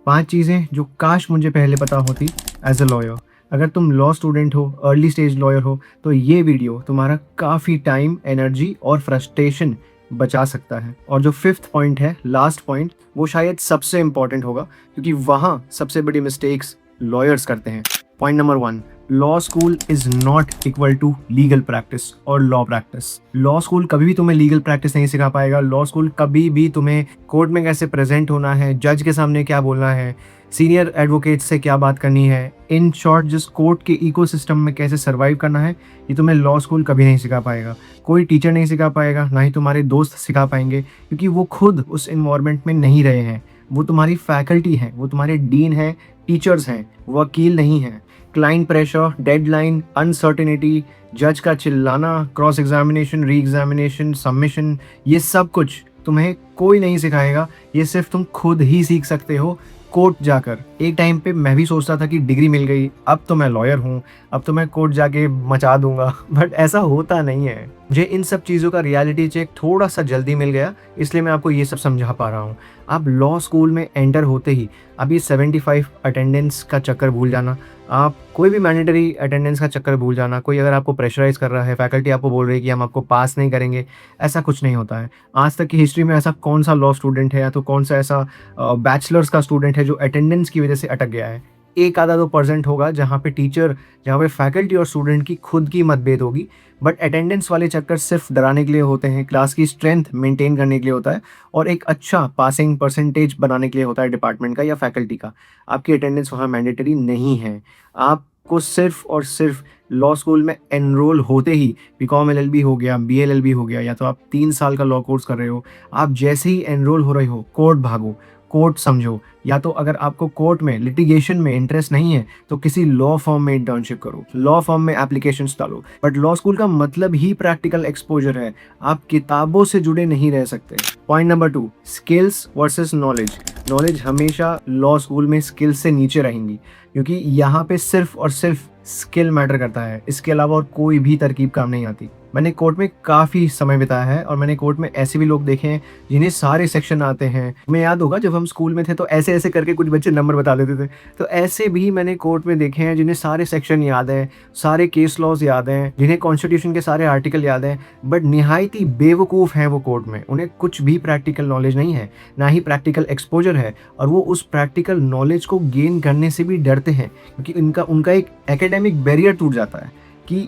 5 चीज़ें जो काश मुझे पहले पता होती एज़ अ लॉयर। अगर तुम लॉ स्टूडेंट हो, अर्ली स्टेज लॉयर हो, तो ये वीडियो तुम्हारा काफ़ी टाइम, एनर्जी और फ्रस्ट्रेशन बचा सकता है। और जो 5th पॉइंट है, लास्ट पॉइंट, वो शायद सबसे इम्पोर्टेंट होगा क्योंकि वहाँ सबसे बड़ी मिस्टेक्स लॉयर्स करते हैं। Point number 1, law school is not equal to legal practice और लॉ प्रैक्टिस। लॉ स्कूल कभी भी तुम्हें लीगल प्रैक्टिस नहीं सिखा पाएगा। लॉ स्कूल कभी भी तुम्हें कोर्ट में कैसे प्रेजेंट होना है, जज के सामने क्या बोलना है, सीनियर एडवोकेट से क्या बात करनी है, इन शॉर्ट जिस कोर्ट के इकोसिस्टम में कैसे सर्वाइव करना है, ये तुम्हें लॉ स्कूल कभी नहीं सिखा पाएगा। कोई टीचर नहीं सिखा पाएगा, ना ही तुम्हारे दोस्त सिखा पाएंगे, क्योंकि वो खुद उस इन्वायरमेंट में नहीं रहे हैं। वो तुम्हारी फैकल्टी है, वो तुम्हारे डीन हैं, टीचर्स हैं, वकील नहीं हैं। क्लाइंट प्रेशर, डेडलाइन, अनसर्टेनिटी, जज का चिल्लाना, cross examination, re examination, submission, ये सब कुछ तुम्हें कोई नहीं सिखाएगा। ये सिर्फ तुम खुद ही सीख सकते हो कोर्ट जाकर। एक टाइम पे मैं भी सोचता था कि डिग्री मिल गई, अब तो मैं लॉयर हूँ, अब तो मैं कोर्ट जाके मचा दूंगा, बट ऐसा होता नहीं है। मुझे इन सब चीज़ों का रियलिटी चेक थोड़ा सा जल्दी मिल गया, इसलिए मैं आपको ये सब समझा पा रहा हूँ। आप लॉ स्कूल में एंटर होते ही आप ये 75 अटेंडेंस का चक्कर भूल जाना, आप कोई भी मैंडेटरी अटेंडेंस का चक्कर भूल जाना। कोई अगर आपको प्रेशराइज़ कर रहा है, फैकल्टी आपको बोल रही है कि हम आपको पास नहीं करेंगे, ऐसा कुछ नहीं होता है। आज तक की हिस्ट्री में ऐसा कौन सा लॉ स्टूडेंट है या तो कौन सा ऐसा बैचलर्स का स्टूडेंट है जो अटेंडेंस की वजह से अटक गया है? एक आधा 2% होगा जहाँ पे टीचर, जहाँ पे फैकल्टी और स्टूडेंट की खुद की मतभेद होगी, बट अटेंडेंस वाले चक्कर सिर्फ डराने के लिए होते हैं, क्लास की स्ट्रेंथ मेंटेन करने के लिए होता है और एक अच्छा पासिंग परसेंटेज बनाने के लिए होता है डिपार्टमेंट का या फैकल्टी का। आपकी अटेंडेंस वहाँ मैंडेटरी नहीं है। आपको सिर्फ और सिर्फ लॉ स्कूल में एनरोल होते ही, बीकॉम एलएलबी हो गया, बीएलएलबी हो गया, या तो आप 3 साल का लॉ कोर्स कर रहे हो, आप जैसे ही एनरोल हो रहे हो, कोर्ट भागो, कोर्ट समझो। या तो अगर आपको कोर्ट में, लिटिगेशन में इंटरेस्ट नहीं है तो किसी लॉ फर्म में इंटर्नशिप करो, लॉ फर्म में एप्लीकेशंस डालो। बट लॉ स्कूल का मतलब ही प्रैक्टिकल एक्सपोजर है, आप किताबों से जुड़े नहीं रह सकते। Point number 2, skills versus knowledge. Knowledge हमेशा लॉ स्कूल में स्किल्स से नीचे रहेंगी, क्योंकि यहाँ पे सिर्फ और सिर्फ स्किल मैटर करता है, इसके अलावा और कोई भी तरकीब काम नहीं आती। मैंने कोर्ट में काफ़ी समय बिताया है और मैंने कोर्ट में ऐसे भी लोग देखे हैं जिन्हें सारे सेक्शन आते हैं। हमें याद होगा जब हम स्कूल में थे तो ऐसे ऐसे करके कुछ बच्चे नंबर बता देते थे। तो ऐसे भी मैंने कोर्ट में देखे हैं जिन्हें सारे सेक्शन याद हैं, सारे केस लॉज याद हैं, जिन्हें कॉन्स्टिट्यूशन के सारे आर्टिकल याद हैं, बट निहायत ही बेवकूफ़ हैं वो कोर्ट में। उन्हें कुछ भी प्रैक्टिकल नॉलेज नहीं है, ना ही प्रैक्टिकल एक्सपोजर है, और वो उस प्रैक्टिकल नॉलेज को गेन करने से भी डरते हैं, क्योंकि उनका एक एकेडमिक बैरियर टूट जाता है कि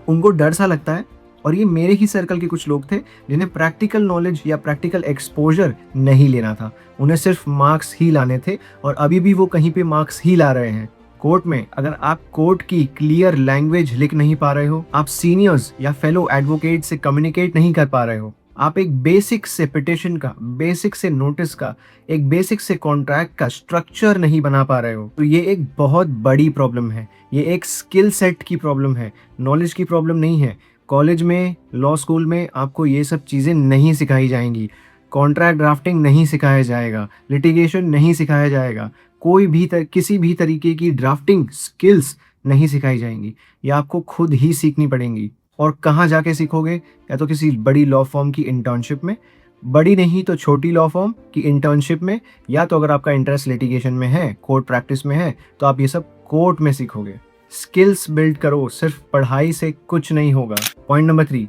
उनको डर सा लगता है। और ये मेरे ही सर्कल के कुछ लोग थे जिन्हें प्रैक्टिकल नॉलेज या प्रैक्टिकल एक्सपोजर नहीं लेना था, उन्हें सिर्फ मार्क्स ही लाने थे, और अभी भी वो कहीं पे मार्क्स ही ला रहे हैं। कोर्ट में अगर आप कोर्ट की क्लियर लैंग्वेज लिख नहीं पा रहे हो, आप सीनियर्स या फेलो एडवोकेट से कम्युनिकेट नहीं कर पा रहे हो, आप एक बेसिक से पिटिशन का, बेसिक से नोटिस का, एक बेसिक से कॉन्ट्रैक्ट का स्ट्रक्चर नहीं बना पा रहे हो, तो ये एक बहुत बड़ी प्रॉब्लम है। ये एक स्किल सेट की प्रॉब्लम है, नॉलेज की प्रॉब्लम नहीं है। कॉलेज में, लॉ स्कूल में आपको ये सब चीज़ें नहीं सिखाई जाएंगी। कॉन्ट्रैक्ट ड्राफ्टिंग नहीं सिखाया जाएगा, लिटिगेशन नहीं सिखाया जाएगा, कोई भी किसी भी तरीके की ड्राफ्टिंग स्किल्स नहीं सिखाई जाएंगी। ये आपको खुद ही सीखनी पड़ेंगी। और कहाँ जाके सीखोगे? या तो किसी बड़ी लॉ फर्म की इंटर्नशिप में, बड़ी नहीं तो छोटी लॉ फर्म की इंटर्नशिप में, या तो अगर आपका इंटरेस्ट लिटिगेशन में है, कोर्ट प्रैक्टिस में है, तो आप ये सब कोर्ट में सीखोगे। स्किल्स बिल्ड करो, सिर्फ पढ़ाई से कुछ नहीं होगा। पॉइंट नंबर 3,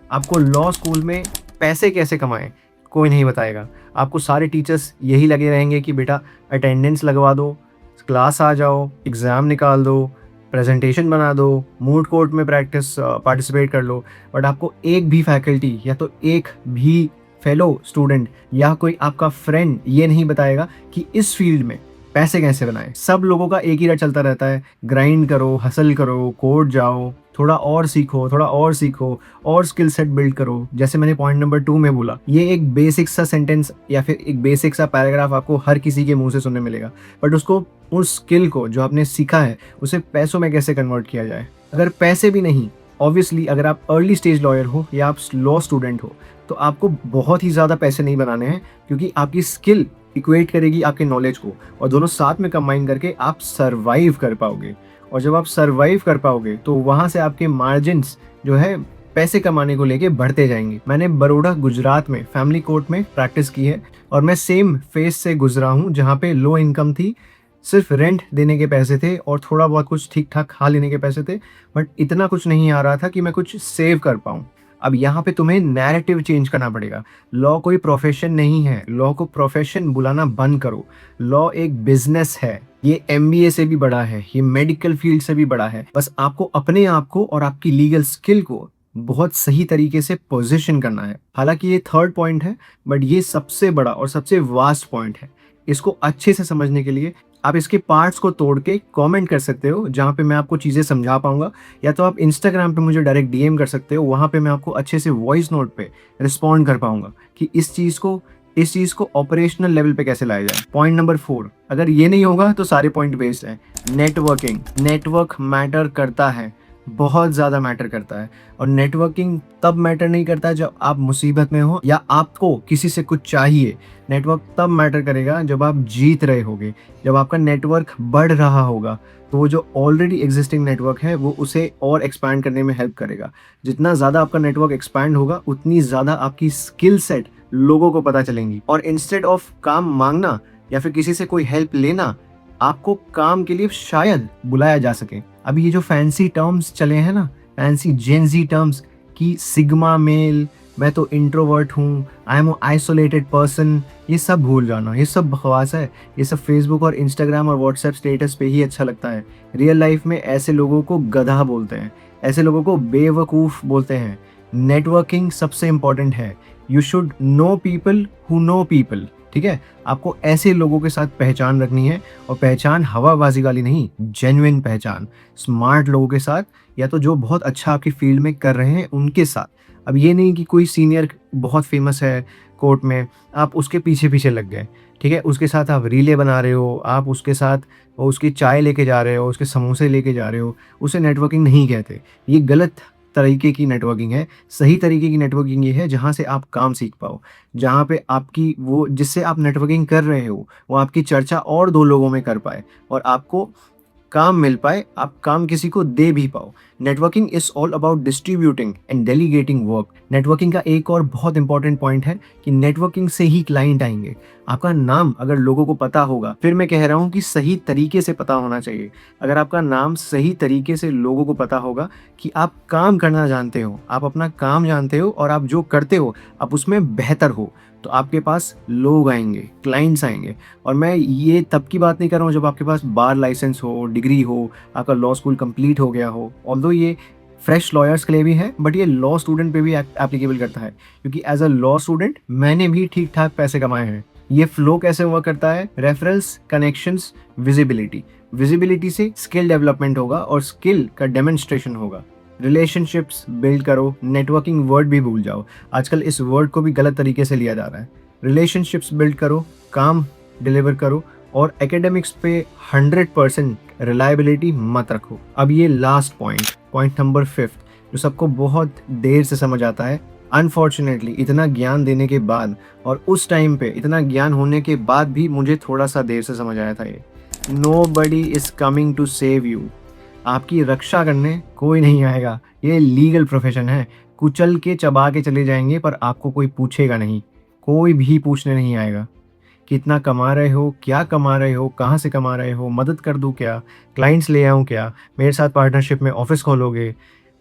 आपको लॉ स्कूल में पैसे कैसे कमाएं कोई नहीं बताएगा। आपको सारे टीचर्स यही लगे रहेंगे कि बेटा अटेंडेंस लगवा दो, क्लास आ जाओ, एग्ज़ाम निकाल दो, प्रेजेंटेशन बना दो, मूड कोर्ट में पार्टिसिपेट कर लो। बट आपको एक भी फैकल्टी या तो एक भी फेलो स्टूडेंट या कोई आपका फ्रेंड ये नहीं बताएगा कि इस फील्ड में पैसे कैसे बनाएं। सब लोगों का एक ही रट चलता रहता है, ग्राइंड करो, हसल करो, कोर्ट जाओ, थोड़ा और सीखो, थोड़ा और सीखो, और स्किल सेट बिल्ड करो। जैसे मैंने पॉइंट नंबर 2 में बोला, ये एक बेसिक सा सेंटेंस या फिर एक बेसिक सा पैराग्राफ आपको हर किसी के मुंह से सुनने मिलेगा, बट उसको, उस स्किल को जो आपने सीखा है, उसे पैसों में कैसे कन्वर्ट किया जाए। अगर पैसे भी नहीं, ऑब्वियसली अगर आप अर्ली स्टेज लॉयर हो या आप लॉ स्टूडेंट हो, तो आपको बहुत ही ज़्यादा पैसे नहीं बनाने हैं, क्योंकि आपकी स्किल इक्वेट करेगी आपके नॉलेज को, और दोनों साथ में कंबाइन करके आप सर्वाइव कर पाओगे। और जब आप सर्वाइव कर पाओगे तो वहाँ से आपके मार्जिन्स जो है पैसे कमाने को लेके बढ़ते जाएंगे। मैंने बड़ौदा गुजरात में फैमिली कोर्ट में प्रैक्टिस की है और मैं सेम फेज से गुजरा हूँ जहाँ पे लो इनकम थी, सिर्फ रेंट देने के पैसे थे और थोड़ा बहुत कुछ ठीक ठाक खा लेने के पैसे थे, बट इतना कुछ नहीं आ रहा था कि मैं कुछ सेव कर पाऊँ। अब यहाँ पे तुम्हें नैरेटिव चेंज करना पड़ेगा। लॉ कोई प्रोफेशन नहीं है, लॉ को प्रोफेशन बुलाना बंद करो। लॉ एक बिजनेस है, ये एमबीए से भी बड़ा है, ये मेडिकल फील्ड से भी बड़ा है। बस आपको अपने आप को और आपकी लीगल स्किल को बहुत सही तरीके से पोजीशन करना है। हालांकि ये थर्ड पॉइंट है, बट ये सबसे बड़ा और सबसे वास्ट पॉइंट है। इसको अच्छे से समझने के लिए आप इसके पार्ट्स को तोड़ के कमेंट कर सकते हो, जहाँ पे मैं आपको चीज़ें समझा पाऊंगा, या तो आप इंस्टाग्राम पे मुझे डायरेक्ट डीएम कर सकते हो, वहाँ पे मैं आपको अच्छे से वॉइस नोट पे रिस्पॉन्ड कर पाऊंगा कि इस चीज़ को ऑपरेशनल लेवल पे कैसे लाया जाए। पॉइंट नंबर 4, अगर ये नहीं होगा तो सारे पॉइंट वेस्ट हैं। नेटवर्किंग, नेटवर्क मैटर करता है, बहुत ज़्यादा मैटर करता है। और नेटवर्किंग तब मैटर नहीं करता जब आप मुसीबत में हो या आपको किसी से कुछ चाहिए। नेटवर्क तब मैटर करेगा जब आप जीत रहे होगे, जब आपका नेटवर्क बढ़ रहा होगा। तो वो जो ऑलरेडी एग्जिस्टिंग नेटवर्क है वो उसे और एक्सपैंड करने में हेल्प करेगा। जितना ज़्यादा आपका नेटवर्क एक्सपैंड होगा उतनी ज़्यादा आपकी स्किल सेट लोगों को पता चलेंगी। और इंस्टेड ऑफ काम मांगना या फिर किसी से कोई हेल्प लेना, आपको काम के लिए शायद बुलाया जा सके। अभी ये जो फैंसी टर्म्स चले हैं ना, फैंसी जेनजी टर्म्स कि सिग्मा मेल, मैं तो इंट्रोवर्ट हूँ, आई एम आइसोलेटेड पर्सन, ये सब भूल जाना, ये सब बकवास है। ये सब फेसबुक और इंस्टाग्राम और व्हाट्सएप स्टेटस पे ही अच्छा लगता है। रियल लाइफ में ऐसे लोगों को गधा बोलते हैं, ऐसे लोगों को बेवकूफ़ बोलते हैं। नेटवर्किंग सबसे इम्पॉर्टेंट है। You should know people who know people. ठीक है, आपको ऐसे लोगों के साथ पहचान रखनी है, और पहचान हवाबाजी वाली नहीं, जेन्युइन पहचान, स्मार्ट लोगों के साथ, या तो जो बहुत अच्छा आपकी फील्ड में कर रहे हैं उनके साथ। अब ये नहीं कि कोई सीनियर बहुत फेमस है कोर्ट में, आप उसके पीछे पीछे लग गए, ठीक है, उसके साथ आप रीले बना रहे हो, आप उसके साथ उसकी चाय लेके जा रहे हो, उसके समोसे लेके जा रहे हो, उसे नेटवर्किंग नहीं कहते। ये गलत तरीके की नेटवर्किंग है। सही तरीके की नेटवर्किंग ये है जहाँ से आप काम सीख पाओ, जहाँ पे आपकी वो जिससे आप नेटवर्किंग कर रहे हो वो आपकी चर्चा और 2 लोगों में कर पाए और आपको काम मिल पाए, आप काम किसी को दे भी पाओ। Networking is all about distributing and delegating work. Networking का एक और बहुत इंपॉर्टेंट पॉइंट है कि नेटवर्किंग से ही क्लाइंट आएंगे। आपका नाम अगर लोगों को पता होगा, फिर मैं कह रहा हूँ कि सही तरीके से पता होना चाहिए। अगर आपका नाम सही तरीके से लोगों को पता होगा कि आप काम करना जानते हो, आप अपना काम जानते हो और आप जो करते हो आप उसमें बेहतर हो, तो आपके पास लोग आएंगे, क्लाइंट्स आएंगे। और मैं ये तब की बात नहीं कर रहा हूँ जब आपके पास बार लाइसेंस हो, डिग्री हो, आपका लॉ स्कूल कंप्लीट हो गया हो। ऑल्दो ये फ्रेश लॉयर्स के लिए भी है, बट ये लॉ स्टूडेंट पे भी एप्लीकेबल करता है, क्योंकि एज अ लॉ स्टूडेंट मैंने भी ठीक ठाक पैसे कमाए हैं। ये फ्लो कैसे वर्क करता है? Referrals, connections, visibility. विजिबिलिटी से स्किल डेवलपमेंट होगा और स्किल का डेमोन्स्ट्रेशन होगा। रिलेशनशिप्स बिल्ड करो। नेटवर्किंग वर्ड भी भूल जाओ, आजकल इस वर्ड को भी गलत तरीके से लिया जा रहा है। रिलेशनशिप्स बिल्ड करो, काम डिलीवर करो, और एकेडमिक्स पे 100% रिलायबिलिटी मत रखो। अब ये लास्ट पॉइंट नंबर 5, जो सबको बहुत देर से समझ आता है। अनफॉर्चुनेटली इतना ज्ञान देने के बाद और उस टाइम पे इतना ज्ञान होने के बाद भी मुझे थोड़ा सा देर से समझ आया था ये। Nobody is coming to save you. आपकी रक्षा करने कोई नहीं आएगा। ये लीगल प्रोफेशन है, कुचल के चबा के चले जाएंगे पर आपको कोई पूछेगा नहीं, कोई भी पूछने नहीं आएगा। कितना कमा रहे हो, क्या कमा रहे हो, कहाँ से कमा रहे हो, मदद कर दूँ क्या, क्लाइंट्स ले आऊँ क्या, मेरे साथ पार्टनरशिप में ऑफिस खोलोगे,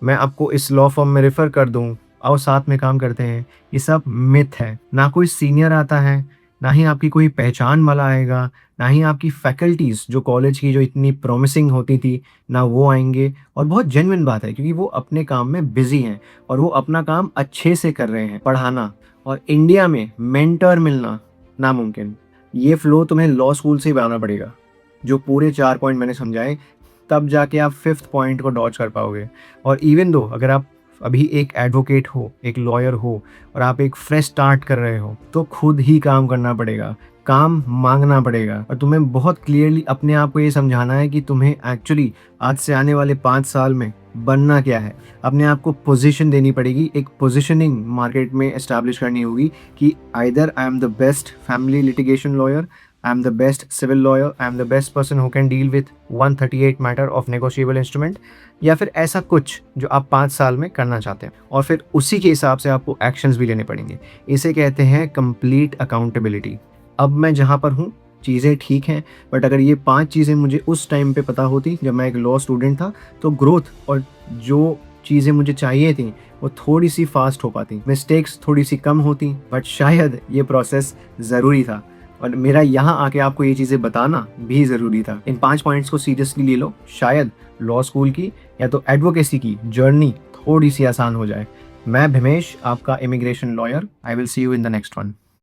मैं आपको इस लॉ फर्म में रेफ़र कर दूँ, आओ साथ में काम करते हैं, ये सब मिथ है। ना कोई सीनियर आता है, ना ही आपकी कोई पहचान वाला आएगा, ना ही आपकी फैकल्टीज़ जो कॉलेज की जो इतनी प्रॉमिसिंग होती थी, ना वो आएंगे। और बहुत जेन्युइन बात है, क्योंकि वो अपने काम में बिजी हैं और वो अपना काम अच्छे से कर रहे हैं, पढ़ाना। और इंडिया में मेंटर मिलना नामुमकिन। ये फ्लो तुम्हें लॉ स्कूल से ही बनाना पड़ेगा, जो पूरे 4 पॉइंट मैंने समझाए, तब जाके आप 5th पॉइंट को डॉज कर पाओगे। और इवन दो अगर आप अभी एक एडवोकेट हो, एक लॉयर हो और आप एक फ्रेश स्टार्ट कर रहे हो, तो खुद ही काम करना पड़ेगा, काम मांगना पड़ेगा। और तुम्हें बहुत क्लियरली अपने आप को ये समझाना है कि तुम्हें एक्चुअली आज से आने वाले 5 साल में बनना क्या है। अपने आप को पोजीशन देनी पड़ेगी, एक पोजीशनिंग मार्केट में एस्टैब्लिश करनी होगी कि either I am the best family litigation lawyer, I am the best civil lawyer, I am the best person who can deal with 138 matter of negotiable instrument, या फिर ऐसा कुछ जो आप 5 साल में करना चाहते हैं, और फिर उसी के हिसाब से आपको एक्शंस भी लेने पड़ेंगे। इसे कहते हैं कंप्लीट अकाउंटेबिलिटी। अब मैं जहाँ पर हूँ चीज़ें ठीक हैं, बट अगर ये 5 चीज़ें मुझे उस टाइम पे पता होती जब मैं एक लॉ स्टूडेंट था, तो ग्रोथ और जो चीज़ें मुझे चाहिए थी वो थोड़ी सी फास्ट हो पाती, मिस्टेक्स थोड़ी सी कम होती, बट शायद ये प्रोसेस ज़रूरी था और मेरा यहाँ आके आपको ये चीज़ें बताना भी ज़रूरी था। इन 5 पॉइंट्स को सीरियसली ले लो, शायद लॉ स्कूल की या तो एडवोकेसी की जर्नी थोड़ी सी आसान हो जाए। मैं भीमेश, आपका immigration lawyer. I will see you in the next one.